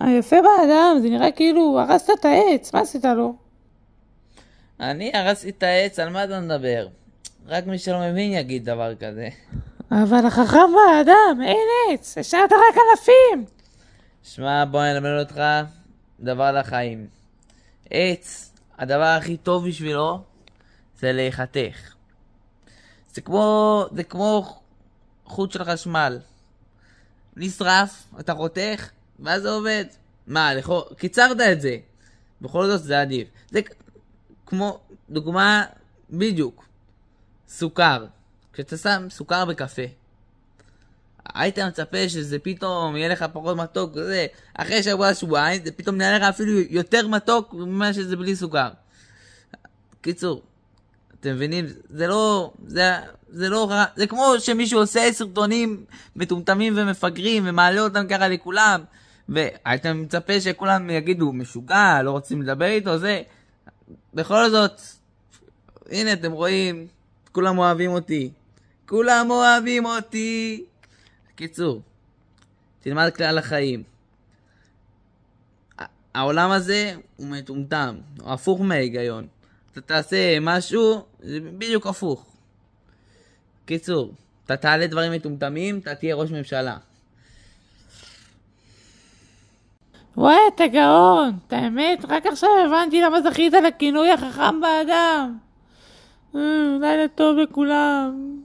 היפה באדם, זה נראה כאילו הרסת את העץ, מה עשית לו? אני הרסתי את העץ, על מה אתה מדבר? רק מי שלא מבין יגיד דבר כזה. אבל החכם באדם, אין עץ, השארת רק אלפים. שמע, בוא אני אלמד אותך דבר לחיים. עץ, הדבר הכי טוב בשבילו זה להיחתך. זה כמו חוט של חשמל. נשרף, אתה חותך, ואז זה עובד. מה, קיצרת את זה. בכל זאת זה עדיף. זה כמו דוגמה בדיוק. סוכר. כשאתה שם סוכר בקפה, היית מצפה שזה פתאום יהיה לך פחות מתוק, וזה, אחרי שבוע-שבועיים זה פתאום נראה לך אפילו יותר מתוק ממה שזה בלי סוכר. קיצור, אתם מבינים? זה לא רע. זה כמו שמישהו עושה סרטונים מטומטמים ומפגרים ומעלה אותם ככה לכולם, והיית מצפה שכולם יגידו משוגע, לא רוצים לדבר איתו, זה. בכל זאת, הנה אתם רואים, כולם אוהבים אותי. כולם אוהבים אותי. קיצור, תלמד כלל החיים. העולם הזה הוא מטומטם, הוא הפוך מההיגיון. אתה תעשה משהו, זה בדיוק הפוך. קיצור, אתה תעלה דברים מטומטמים, אתה תהיה ראש ממשלה. וואי, אתה גאון, את האמת, רק עכשיו הבנתי למה זכית לכינוי החכם באדם. לילה טוב לכולם.